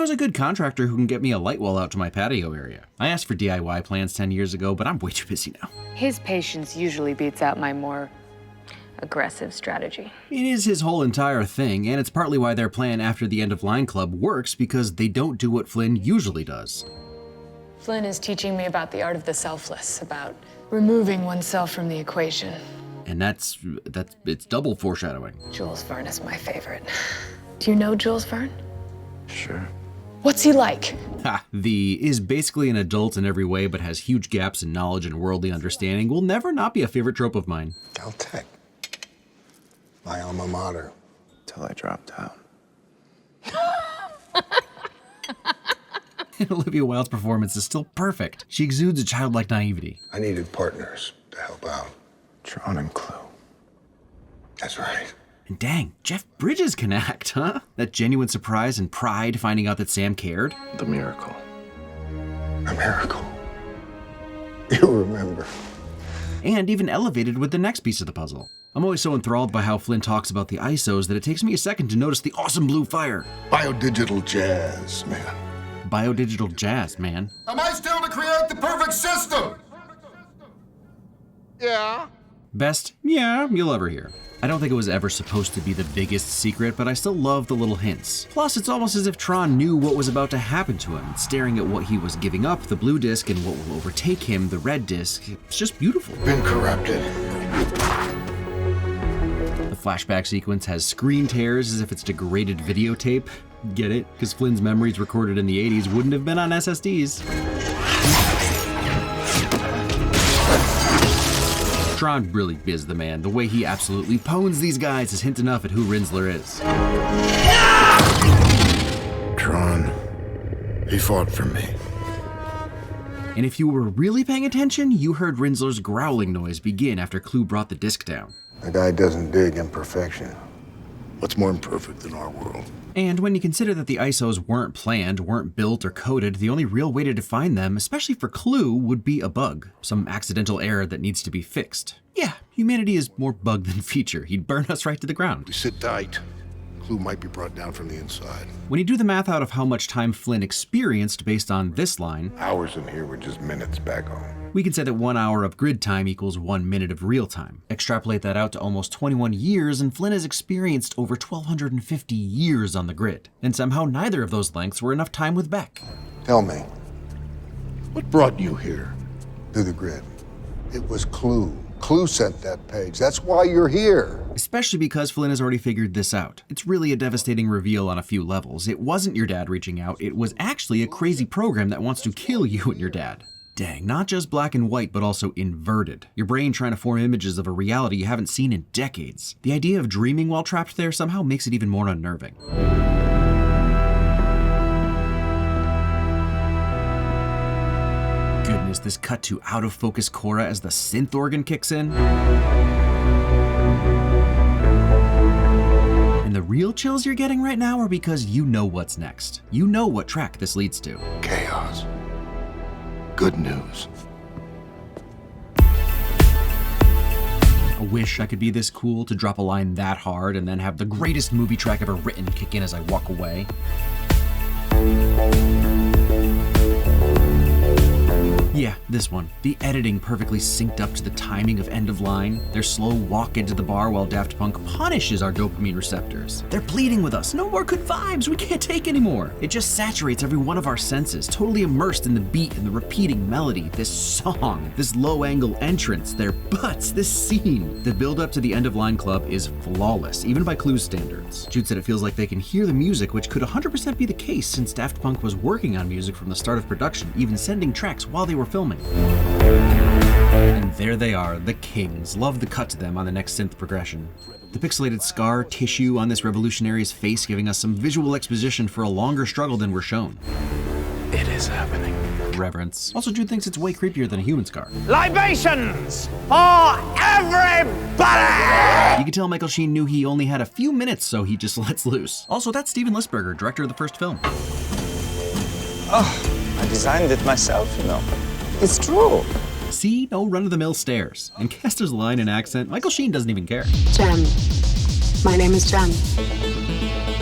knows a good contractor who can get me a light wall out to my patio area. I asked for DIY plans 10 years ago, but I'm way too busy now. His patience usually beats out my more aggressive strategy. It is his whole entire thing, and it's partly why their plan after the end of Line Club works, because they don't do what Flynn usually does. Flynn is teaching me about the art of the selfless, about removing oneself from the equation. And it's double foreshadowing. Jules Verne is my favorite. Do you know Jules Verne? Sure. What's he like? Ha, the is basically an adult in every way but has huge gaps in knowledge and worldly understanding will never not be a favorite trope of mine. Caltech. My alma mater. Till I dropped out. And Olivia Wilde's performance is still perfect. She exudes a childlike naivety. I needed partners to help out. Tron and Clue. That's right. And dang, Jeff Bridges can act, huh? That genuine surprise and pride finding out that Sam cared. The miracle. A miracle. You remember. And even elevated with the next piece of the puzzle. I'm always so enthralled by how Flynn talks about the ISOs that it takes me a second to notice the awesome blue fire. Biodigital jazz, man. Biodigital jazz, man. Am I still to create the perfect system? Yeah. Best, yeah, you'll ever hear. I don't think it was ever supposed to be the biggest secret, but I still love the little hints. Plus, it's almost as if Tron knew what was about to happen to him, staring at what he was giving up, the blue disc, and what will overtake him, the red disc. It's just beautiful. Been corrupted. The flashback sequence has screen tears as if it's degraded videotape. Get it? Because Flynn's memories recorded in the 80s wouldn't have been on SSDs. Tron really is the man. The way he absolutely pwns these guys is hint enough at who Rinsler is. Tron. He fought for me. And if you were really paying attention, you heard Rinsler's growling noise begin after Clue brought the disc down. A guy doesn't dig imperfection. What's more imperfect than our world? And when you consider that the ISOs weren't planned, weren't built or coded, the only real way to define them, especially for Clue, would be a bug. Some accidental error that needs to be fixed. Yeah, humanity is more bug than feature. He'd burn us right to the ground. We sit tight. Clue might be brought down from the inside. When you do the math out of how much time Flynn experienced based on this line, Hours in here were just minutes back home. we can say that 1 hour of grid time equals 1 minute of real time. Extrapolate that out to almost 21 years, and Flynn has experienced over 1,250 years on the grid. And somehow neither of those lengths were enough time with Beck. Tell me, what brought you here? To the grid. It was Clue. Clue sent that page. That's why you're here. Especially because Flynn has already figured this out. It's really a devastating reveal on a few levels. It wasn't your dad reaching out, it was actually a crazy program that wants to kill you and your dad. Dang, not just black and white, but also inverted. Your brain trying to form images of a reality you haven't seen in decades. The idea of dreaming while trapped there somehow makes it even more unnerving. Goodness, this cut to out of focus Cora as the synth organ kicks in. And the real chills you're getting right now are because you know what's next. You know what track this leads to. Chaos. Good news. I wish I could be this cool to drop a line that hard and then have the greatest movie track ever written kick in as I walk away. Yeah, this one. The editing perfectly synced up to the timing of end of line. Their slow walk into the bar while Daft Punk punishes our dopamine receptors. They're pleading with us. No more good vibes. We can't take anymore. It just saturates every one of our senses, totally immersed in the beat and the repeating melody. This song, this low angle entrance, their butts, this scene. The build up to the end of Line Club is flawless, even by Clue's standards. Jude said it feels like they can hear the music, which could 100% be the case since Daft Punk was working on music from the start of production, even sending tracks while they were filming. And there they are, the kings. Love the cut to them on the next synth progression. The pixelated scar tissue on this revolutionary's face giving us some visual exposition for a longer struggle than we're shown. It is happening. Reverence. Also, Jude thinks it's way creepier than a human scar. Libations for everybody! You can tell Michael Sheen knew he only had a few minutes, so he just lets loose. Also, that's Steven Lisberger, director of the first film. Oh, I designed it myself, you know. It's true. See, no run-of-the-mill stares. And Kester's line and accent, Michael Sheen doesn't even care. Jen. My name is Jen.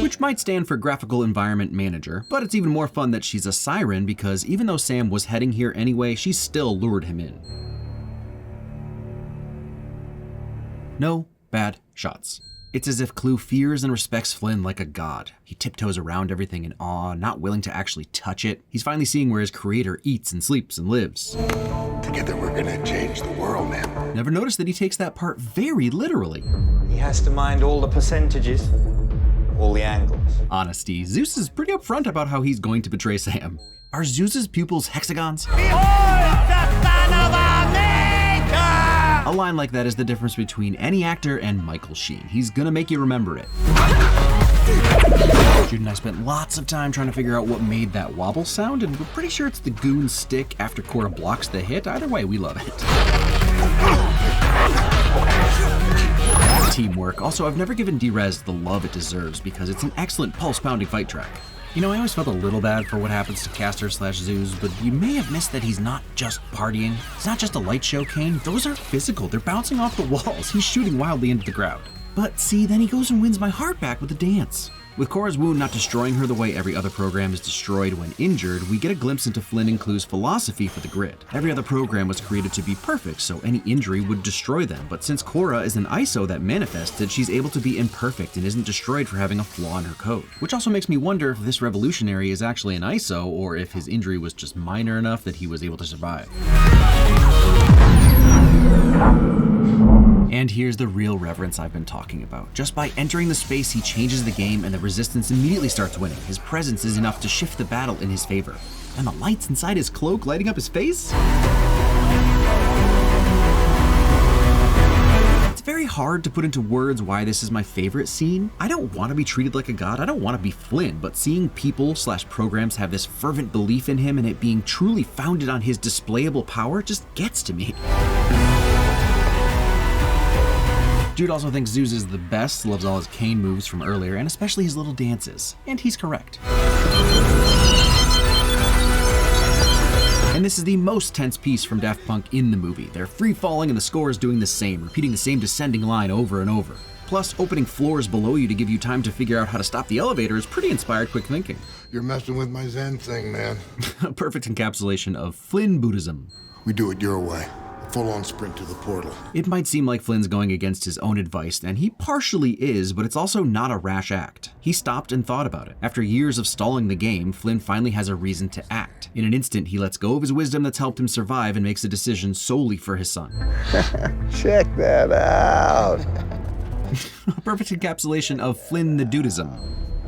which might stand for Graphical Environment Manager, but it's even more fun that she's a siren because even though Sam was heading here anyway, she still lured him in. No bad shots. It's as if Clue fears and respects Flynn like a god. He tiptoes around everything in awe, not willing to actually touch it. He's finally seeing where his creator eats and sleeps and lives. Together we're gonna change the world, man. Never noticed that he takes that part very literally. He has to mind all the percentages, all the angles. Honesty, Zeus is pretty upfront about how he's going to betray Sam. Are Zeus's pupils hexagons? A line like that is the difference between any actor and Michael Sheen. He's gonna make you remember it. Jude and I spent lots of time trying to figure out what made that wobble sound, and we're pretty sure it's the goon stick after Cora blocks the hit. Either way, we love it. Teamwork. Also, I've never given D-Rez the love it deserves because it's an excellent pulse-pounding fight track. You know, I always felt a little bad for what happens to Castor/Zeus, but you may have missed that he's not just partying. It's not just a light show, Kane. Those are physical. They're bouncing off the walls. He's shooting wildly into the crowd. But see, then he goes and wins my heart back with a dance. With Cora's wound not destroying her the way every other program is destroyed when injured, we get a glimpse into Flynn and Clue's philosophy for the grid. Every other program was created to be perfect, so any injury would destroy them. But since Cora is an ISO that manifested, she's able to be imperfect and isn't destroyed for having a flaw in her code. Which also makes me wonder if this revolutionary is actually an ISO, or if his injury was just minor enough that he was able to survive. And here's the real reverence I've been talking about. Just by entering the space, he changes the game and the resistance immediately starts winning. His presence is enough to shift the battle in his favor. And the lights inside his cloak lighting up his face? It's very hard to put into words why this is my favorite scene. I don't want to be treated like a god, I don't want to be Flynn, but seeing people/programs have this fervent belief in him and it being truly founded on his displayable power just gets to me. Jude also thinks Zeus is the best, loves all his Kane moves from earlier, and especially his little dances. And he's correct. And this is the most tense piece from Daft Punk in the movie. They're free-falling and the score is doing the same, repeating the same descending line over and over. Plus, opening floors below you to give you time to figure out how to stop the elevator is pretty inspired quick thinking. You're messing with my Zen thing, man. A perfect encapsulation of Flynn Buddhism. We do it your way. Full-on sprint to the portal. It might seem like Flynn's going against his own advice, and he partially is, but it's also not a rash act. He stopped and thought about it. After years of stalling the game, Flynn finally has a reason to act. In an instant, he lets go of his wisdom that's helped him survive and makes a decision solely for his son. Check that out. A perfect encapsulation of Flynn the Dudism.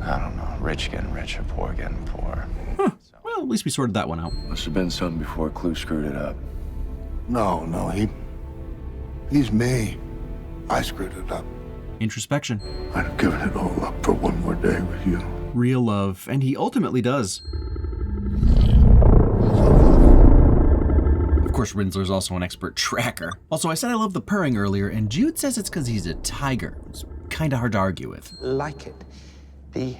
I don't know. Rich getting richer, poor getting poor. Huh. Well, at least we sorted that one out. Must have been something before Clue screwed it up. No, he's me. I screwed it up. Introspection. I'd have given it all up for one more day with you. Real love, and he ultimately does. Of course, Rinsler's also an expert tracker. Also, I said I love the purring earlier, and Jude says it's because he's a tiger. It's kind of hard to argue with. Like it. The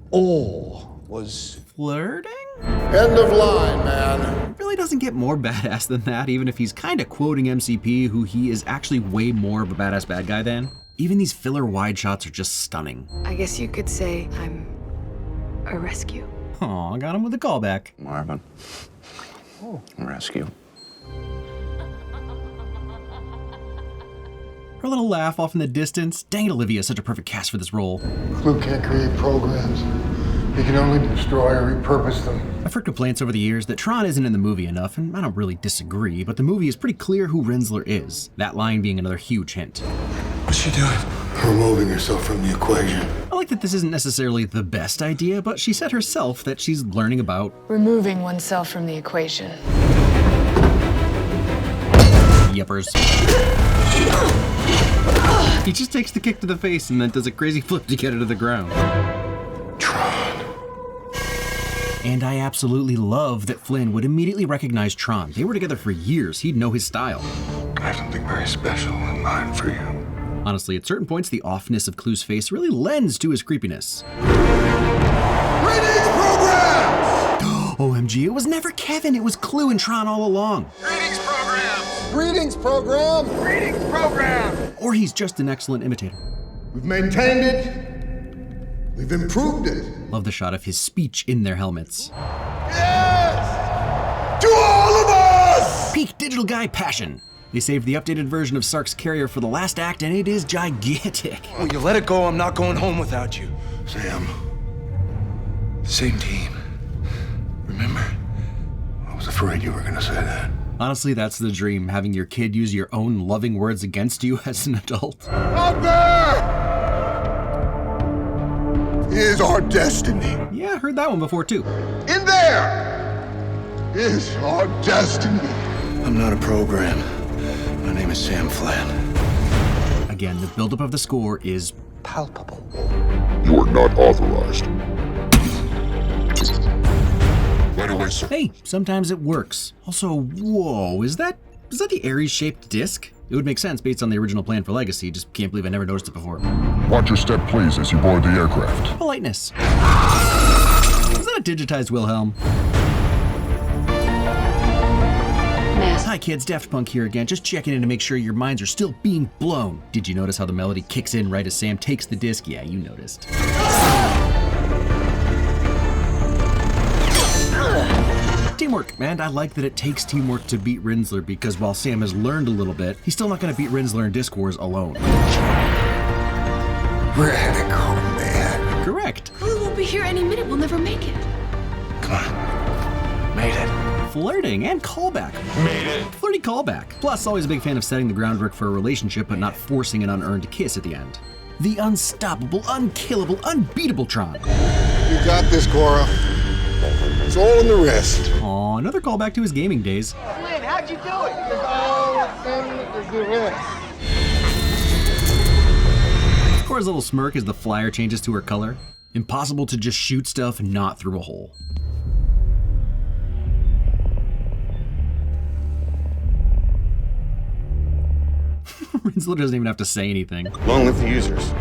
awe was... Flirting? End of line, man. It really doesn't get more badass than that, even if he's kind of quoting MCP, who he is actually way more of a badass bad guy than. Even these filler wide shots are just stunning. I guess you could say I'm a rescue. Aw, got him with a callback. Marvin. Oh. Rescue. Her little laugh off in the distance. Dang it, Olivia is such a perfect cast for this role. Clue can't create programs. He can only destroy or repurpose them. I've heard complaints over the years that Tron isn't in the movie enough, and I don't really disagree, but the movie is pretty clear who Rinsler is. That line being another huge hint. What's she doing? Removing herself from the equation. I like that this isn't necessarily the best idea, but she said herself that she's learning about Removing oneself from the equation. Yuppers. He just takes the kick to the face and then does a crazy flip to get it to the ground. Tron. And I absolutely love that Flynn would immediately recognize Tron. They were together for years. He'd know his style. I have something very special in mind for you. Honestly, at certain points, the offness of Clue's face really lends to his creepiness. Greetings, programs! OMG, it was never Kevin, it was Clue and Tron all along. Greetings, programs! Greetings, program. Greetings, program! Or he's just an excellent imitator. We've maintained it We've improved it. Love the shot of his speech in their helmets. Yes! To all of us! Peak digital guy passion. They saved the updated version of Sark's carrier for the last act, and it is gigantic. When you let it go, I'm not going home without you. Sam, Same team. Remember? I was afraid you were gonna say that. Honestly, that's the dream, having your kid use your own loving words against you as an adult. Out there is our destiny. Yeah, I heard that one before too. In there is our destiny. I'm not a program. My name is Sam Flan. Again, the buildup of the score is Palpable. You are not authorized. Right away, sir. hey, sometimes it works. Also, whoa, is that the Ares-shaped disc? It would make sense based on the original plan for Legacy, just can't believe I never noticed it before. Watch your step, please, as you board the aircraft. Politeness. Is that a digitized Wilhelm? Hi kids, Daft Punk here again, just checking in to make sure your minds are still being blown. Did you notice how the melody kicks in right as Sam takes the disc? Yeah, you noticed. Teamwork, and I like that it takes teamwork to beat Rinsler, because while Sam has learned a little bit, he's still not going to beat Rinsler in Disc Wars alone. Radical man. Correct. We won't be here any minute. We'll never make it. Come on. Made it. Flirting and callback. Made it. Flirty callback. Plus, always a big fan of setting the groundwork for a relationship, but not forcing an unearned kiss at the end. The unstoppable, unkillable, unbeatable Tron. You got this, Cora. It's all in the wrist. Aw, another callback to his gaming days. Flynn, how'd you do it? It's all in the wrist. Cora's little smirk as the flyer changes to her color. Impossible to just shoot stuff not through a hole. Rinsler doesn't even have to say anything. Long live the users.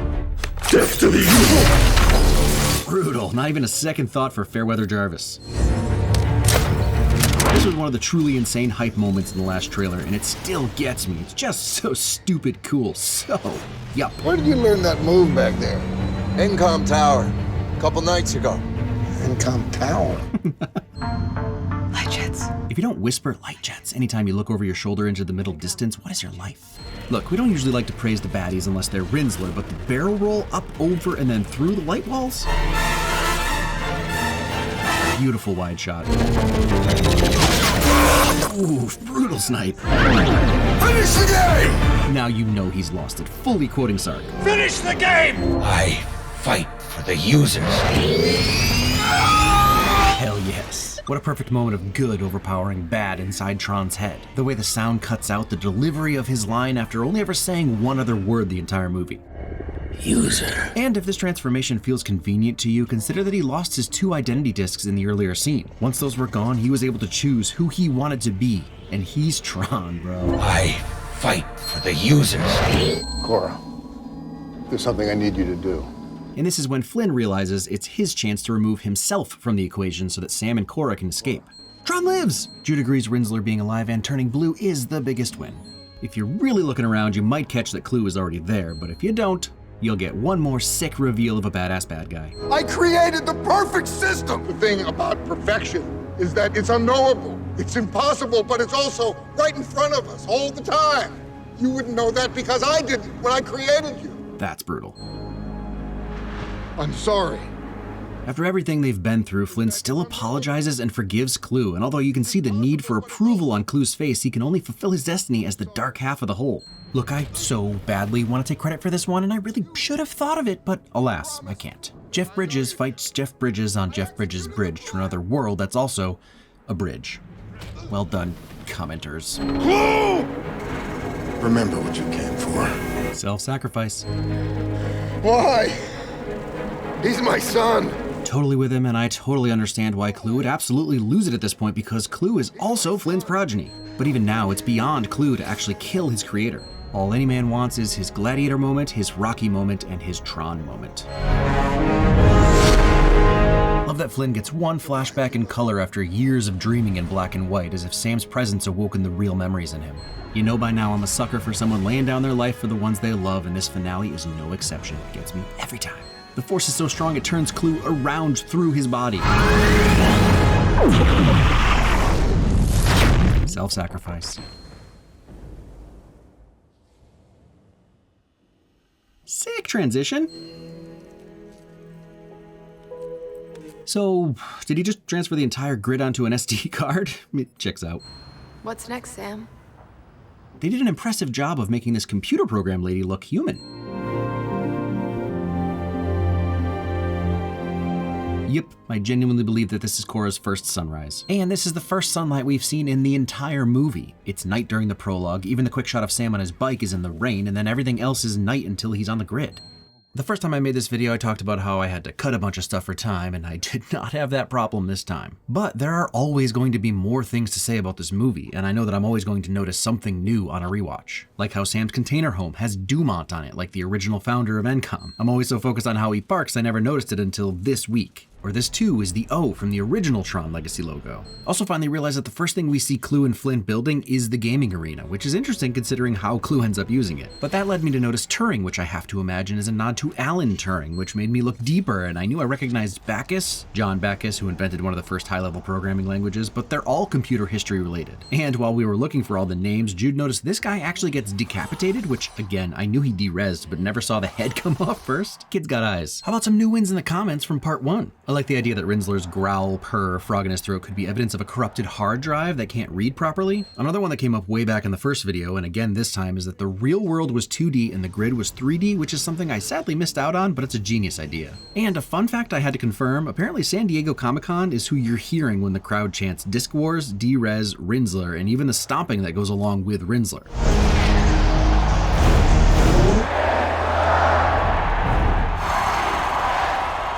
Death to the evil! Brutal. Not even a second thought for Fairweather Jarvis. This was one of the truly insane hype moments in the last trailer, and it still gets me. It's just so stupid cool. So, yup. Where did you learn that move back there? Encom Tower. A couple nights ago. Encom Tower. Light jets. If you don't whisper light jets anytime you look over your shoulder into the middle distance, what is your life? Look, we don't usually like to praise the baddies unless they're Rinsler, but the barrel roll up, over, and then through the light walls? Beautiful wide shot. Ooh, brutal snipe. Finish the game! Now you know he's lost it. Fully quoting Sark. Finish the game! I fight for the users. Hell yes. What a perfect moment of good overpowering bad inside Tron's head. The way the sound cuts out the delivery of his line after only ever saying one other word the entire movie. User. And if this transformation feels convenient to you, consider that he lost his 2 identity discs in the earlier scene. Once those were gone, he was able to choose who he wanted to be. And he's Tron, bro. I fight for the users. Cora, there's something I need you to do. And this is when Flynn realizes it's his chance to remove himself from the equation so that Sam and Cora can escape. Tron lives! Jude agrees Rinsler being alive and turning blue is the biggest win. If you're really looking around, you might catch that Clue is already there, but if you don't, you'll get one more sick reveal of a badass bad guy. I created the perfect system. The thing about perfection is that it's unknowable. It's impossible, but it's also right in front of us all the time. You wouldn't know that because I did it when I created you. That's brutal. I'm sorry. After everything they've been through, Flynn still apologizes and forgives Clue, and although you can see the need for approval on Clue's face, he can only fulfill his destiny as the dark half of the whole. Look, I so badly want to take credit for this one, and I really should have thought of it, but alas, I can't. Jeff Bridges fights Jeff Bridges on Jeff Bridges' bridge to another world that's also a bridge. Well done, commenters. Remember what you came for. Self-sacrifice. Why? He's my son. Totally with him, and I totally understand why Clue would absolutely lose it at this point, because Clue is also Flynn's progeny. But even now, it's beyond Clue to actually kill his creator. All any man wants is his Gladiator moment, his Rocky moment, and his Tron moment. love that Flynn gets one flashback in color after years of dreaming in black and white, as if Sam's presence awoken the real memories in him. You know by now I'm a sucker for someone laying down their life for the ones they love, and this finale is no exception. It gets me every time. The force is so strong it turns Clue around through his body. Self-sacrifice. Sick transition. So, did he just transfer the entire grid onto an SD card? It checks out. What's next, Sam? They did an impressive job of making this computer program lady look human. Yep, I genuinely believe that this is Cora's first sunrise. And this is the first sunlight we've seen in the entire movie. It's night during the prologue, even the quick shot of Sam on his bike is in the rain, and then everything else is night until he's on the grid. The first time I made this video, I talked about how I had to cut a bunch of stuff for time, and I did not have that problem this time. But there are always going to be more things to say about this movie, and I know that I'm always going to notice something new on a rewatch. Like how Sam's container home has Dumont on it, like the original founder of Encom. I'm always so focused on how he barks, I never noticed it until this week. Or this too is the O from the original Tron Legacy logo. Also finally realized that the first thing we see Clue and Flynn building is the gaming arena, which is interesting considering how Clue ends up using it. But that led me to notice Turing, which I have to imagine is a nod to Alan Turing, which made me look deeper, and I knew I recognized Backus, John Backus, who invented one of the first high-level programming languages, but they're all computer history related. And while we were looking for all the names, Jude noticed this guy actually gets decapitated, which again, I knew he de-rezzed, but never saw the head come off first. Kid's got eyes. How about some new wins in the comments from part 1? I like the idea that Rinsler's growl, purr, frog in his throat could be evidence of a corrupted hard drive that can't read properly. Another one that came up way back in the first video, and again this time, is that the real world was 2D and the grid was 3D, which is something I sadly missed out on, but it's a genius idea. And a fun fact I had to confirm, apparently San Diego Comic-Con is who you're hearing when the crowd chants Disc Wars, D-Rez, Rinsler, and even the stomping that goes along with Rinsler.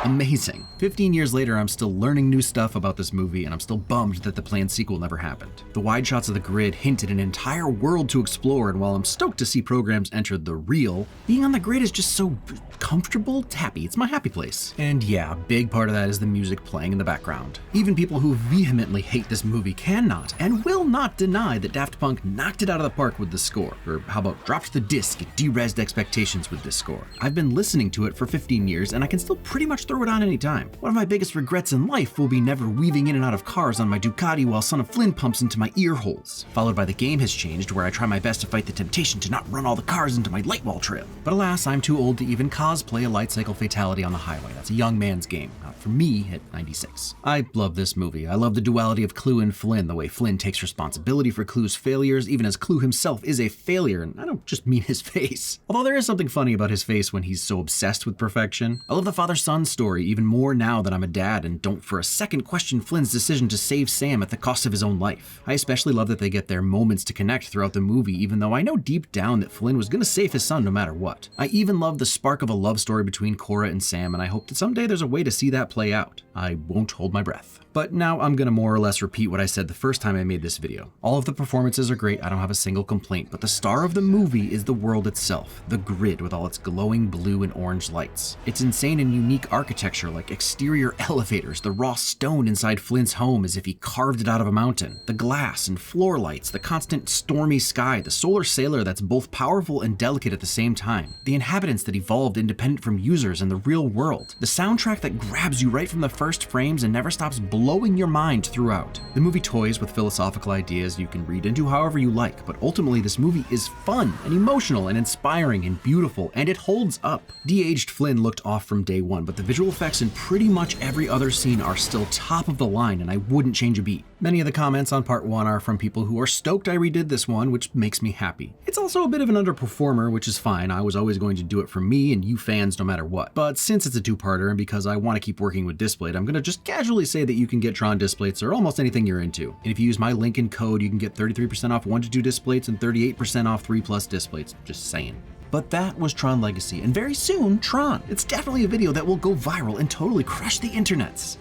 Amazing. 15 years later, I'm still learning new stuff about this movie, and I'm still bummed that the planned sequel never happened. The wide shots of the grid hinted an entire world to explore, and while I'm stoked to see programs enter the real, being on the grid is just so comfortable, happy. It's my happy place. And yeah, a big part of that is the music playing in the background. Even people who vehemently hate this movie cannot and will not deny that Daft Punk knocked it out of the park with this score. Or how about dropped the disc and de-rezzed expectations with this score. I've been listening to it for 15 years, and I can still pretty much throw it on anytime. One of my biggest regrets in life will be never weaving in and out of cars on my Ducati while Son of Flynn pumps into my ear holes. Followed by the game has changed, where I try my best to fight the temptation to not run all the cars into my light wall trail. But alas, I'm too old to even cosplay a light cycle fatality on the highway. That's a young man's game, not for me at 96. I love this movie. I love the duality of Clue and Flynn, the way Flynn takes responsibility for Clue's failures, even as Clue himself is a failure, and I don't just mean his face. Although there is something funny about his face when he's so obsessed with perfection. I love the father-son story even more now that I'm a dad and don't for a second question Flynn's decision to save Sam at the cost of his own life. I especially love that they get their moments to connect throughout the movie, even though I know deep down that Flynn was gonna save his son no matter what. I even love the spark of a love story between Cora and Sam, and I hope that someday there's a way to see that play out. I won't hold my breath. But now I'm gonna more or less repeat what I said the first time I made this video. All of the performances are great, I don't have a single complaint, but the star of the movie is the world itself, the grid with all its glowing blue and orange lights. It's insane and unique architecture like exterior elevators, the raw stone inside Flynn's home as if he carved it out of a mountain, the glass and floor lights, the constant stormy sky, the solar sailor that's both powerful and delicate at the same time, the inhabitants that evolved independent from users in the real world, the soundtrack that grabs you right from the first frames and never stops blowing your mind throughout. The movie toys with philosophical ideas you can read into however you like, but ultimately this movie is fun and emotional and inspiring and beautiful, and it holds up. De-aged Flynn looked off from day one, but the visual effects in pretty much every other scene are still top of the line, and I wouldn't change a beat. Many of the comments on part 1 are from people who are stoked I redid this one, which makes me happy. It's also a bit of an underperformer, which is fine. I was always going to do it for me and you fans no matter what. But since it's a two-parter and because I want to keep working with Displayed, I'm going to just casually say that you can get Tron Displates or almost anything you're into. And if you use my link and code, you can get 33% off 1 to 2 Displates and 38% off 3+ Displates. Just saying. But that was Tron Legacy, and very soon, Tron. It's definitely a video that will go viral and totally crush the internets.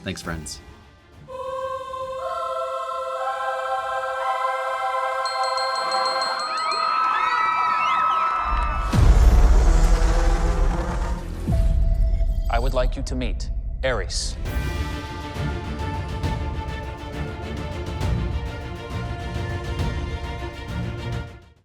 Thanks, friends. I would like you to meet Ares.